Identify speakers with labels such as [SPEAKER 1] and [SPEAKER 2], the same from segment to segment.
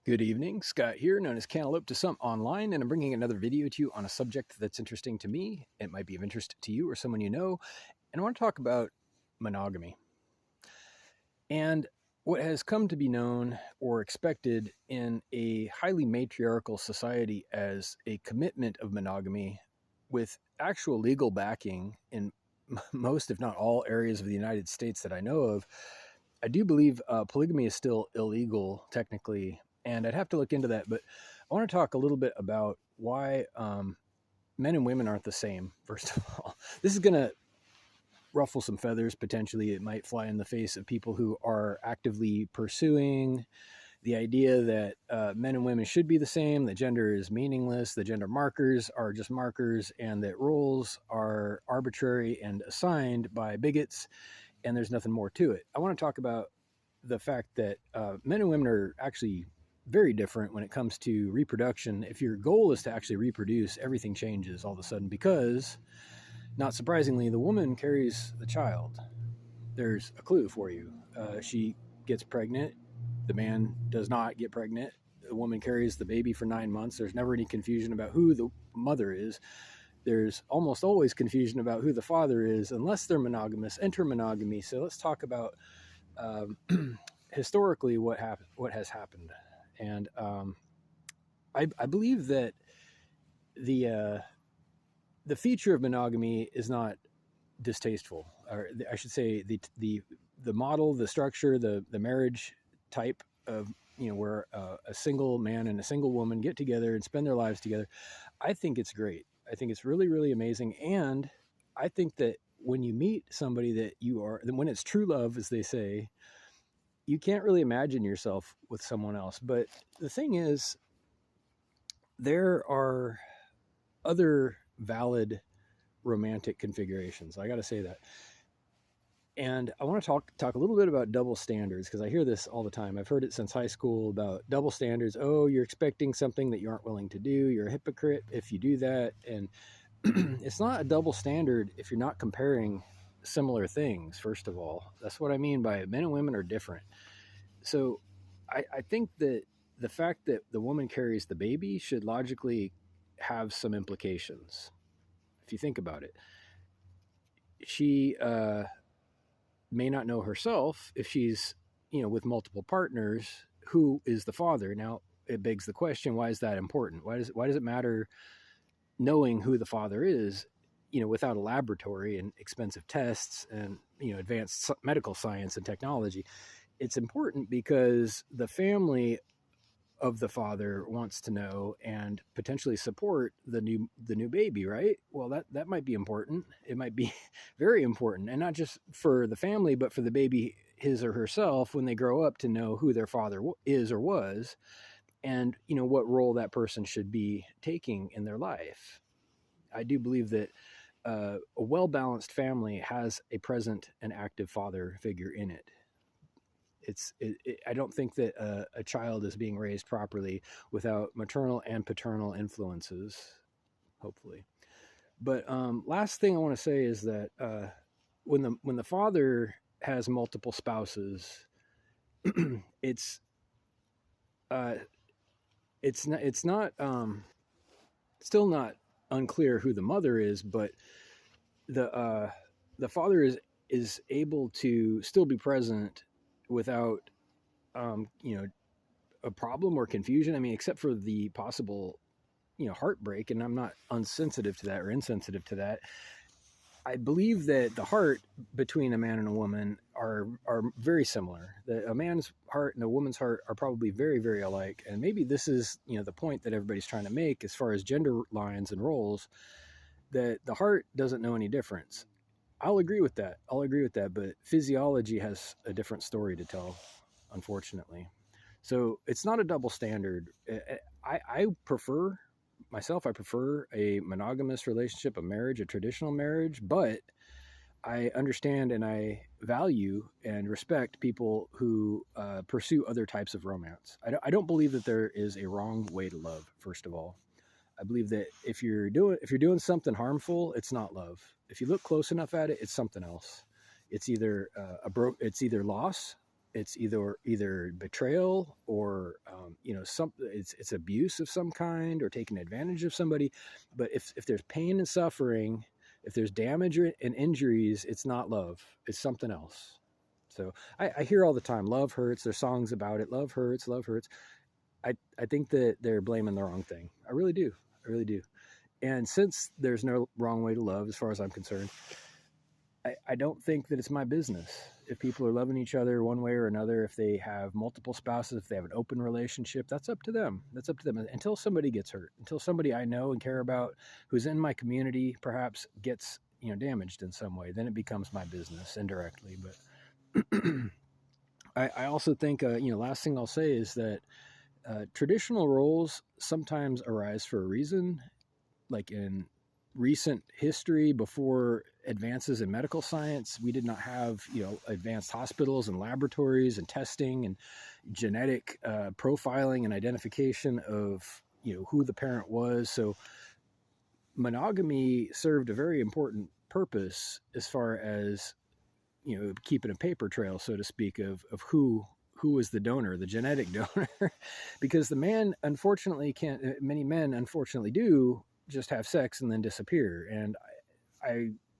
[SPEAKER 1] Good evening, Scott here, known as Cantaloupe to some online, and I'm bringing another video to you on a subject that's interesting to me. It might be of interest to you or someone you know, and I want to talk about monogamy and what has come to be known or expected in a highly matriarchal society as a commitment of monogamy with actual legal backing in most, if not all, areas of the United States that I know of. I do believe polygamy is still illegal technically, and I'd have to look into that. But I want to talk a little bit about why men and women aren't the same, first of all. This is going to ruffle some feathers, potentially. It might fly in the face of people who are actively pursuing the idea that men and women should be the same, that gender is meaningless, that gender markers are just markers, and that roles are arbitrary and assigned by bigots, and there's nothing more to it. I want to talk about the fact that men and women are actually very different when it comes to reproduction. If your goal is to actually reproduce, everything changes all of a sudden because, not surprisingly, the woman carries the child. There's a clue for you. She gets pregnant. The man does not get pregnant. The woman carries the baby for 9 months. There's never any confusion about who the mother is. There's almost always confusion about who the father is, unless they're monogamous. Enter monogamy. So let's talk about historically what has happened. And I believe that the feature of monogamy is not distasteful, or I should say the model, the structure, the marriage type of, where a single man and a single woman get together and spend their lives together. I think it's great. I think it's really, really amazing. And I think that when you meet somebody that when it's true love, as they say, you can't really imagine yourself with someone else. But the thing is, there are other valid romantic configurations. I got to say that. And I want to talk a little bit about double standards, because I hear this all the time. I've heard it since high school about double standards. Oh, you're expecting something that you aren't willing to do. You're a hypocrite if you do that. And it's not a double standard if you're not comparing similar things, first of all. That's what I mean by men and women are different. So I think that the fact that the woman carries the baby should logically have some implications. If you think about it, she may not know herself, if she's with multiple partners, who is the father. Now it begs the question, why is that important? Why does it matter knowing who the father is, without a laboratory and expensive tests and advanced medical science and technology? It's important because the family of the father wants to know and potentially support the new baby, right? Well, that might be important. It might be very important, and not just for the family, but for the baby, his or herself, when they grow up, to know who their father is or was, and what role that person should be taking in their life. I do believe that a well-balanced family has a present and active father figure in it. I don't think that a child is being raised properly without maternal and paternal influences, hopefully. But last thing I want to say is that when the father has multiple spouses, it's not still not unclear who the mother is, but the father is able to still be present without a problem or confusion. I mean, except for the possible heartbreak, and I'm not unsensitive to that or insensitive to that. I believe that the heart between a man and a woman are very similar. That a man's heart and a woman's heart are probably very, very alike. And maybe this is the point that everybody's trying to make as far as gender lines and roles, that the heart doesn't know any difference. I'll agree with that. But physiology has a different story to tell, unfortunately. So it's not a double standard. I prefer a monogamous relationship, a marriage, a traditional marriage, but I understand and I value and respect people who pursue other types of romance. I don't believe that there is a wrong way to love, first of all. I believe that if you're doing something harmful, it's not love. If you look close enough at it, it's something else. It's either loss, it's either betrayal or it's abuse of some kind or taking advantage of somebody. But if there's pain and suffering, if there's damage and injuries, it's not love, it's something else. So I hear all the time, love hurts. There's songs about it. Love hurts, love hurts. I think that they're blaming the wrong thing. I really do. I really do. And since there's no wrong way to love, as far as I'm concerned, I don't think that it's my business. If people are loving each other one way or another, if they have multiple spouses, if they have an open relationship, that's up to them. That's up to them. Until somebody gets hurt, until somebody I know and care about who's in my community perhaps gets damaged in some way, then it becomes my business indirectly. But I also think last thing I'll say is that traditional roles sometimes arise for a reason, like in recent history, before advances in medical science, we did not have advanced hospitals and laboratories and testing and genetic profiling and identification of who the parent was. So monogamy served a very important purpose as far as keeping a paper trail, so to speak, of who was the donor, the genetic donor. Because the man unfortunately can't, many men unfortunately do just have sex and then disappear, and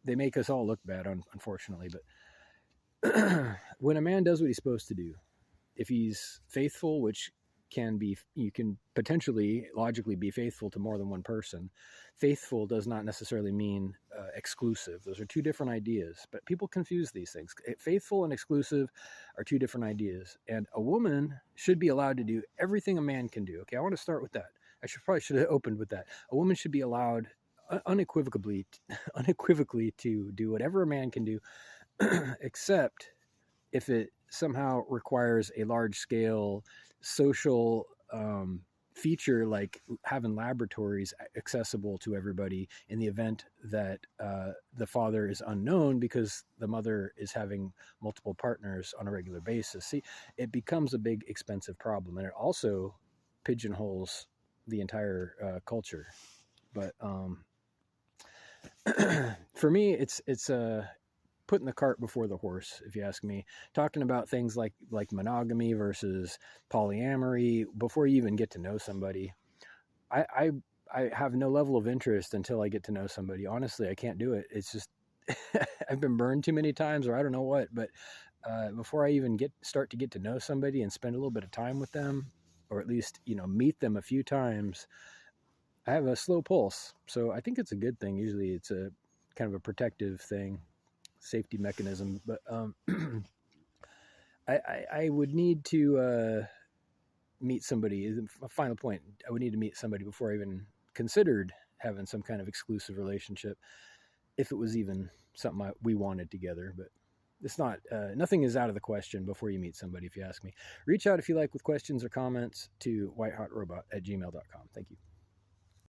[SPEAKER 1] they make us all look bad, unfortunately. But when a man does what he's supposed to do, if he's faithful, which you can potentially logically be faithful to more than one person. Faithful does not necessarily mean exclusive. Those are two different ideas, but people confuse these things. Faithful and exclusive are two different ideas, and a woman should be allowed to do everything a man can do. Okay, I want to start with that. Probably should have opened with that. A woman should be allowed unequivocally to do whatever a man can do, except if it somehow requires a large-scale social feature, like having laboratories accessible to everybody in the event that the father is unknown because the mother is having multiple partners on a regular basis. See, it becomes a big, expensive problem, and it also pigeonholes the entire culture. But for me, it's putting the cart before the horse, if you ask me. Talking about things like monogamy versus polyamory before you even get to know somebody. I have no level of interest until I get to know somebody. Honestly, I can't do it. It's just I've been burned too many times, or I don't know what. But before I even start to get to know somebody and spend a little bit of time with them, or at least meet them a few times, I have a slow pulse. So I think it's a good thing. Usually, it's a kind of a protective thing. Safety mechanism. But I would need to meet somebody. A final point, I would need to meet somebody before I even considered having some kind of exclusive relationship, if it was even something we wanted together. But it's not, nothing is out of the question before you meet somebody, if you ask me. Reach out if you like with questions or comments to whitehotrobot@gmail.com. Thank you.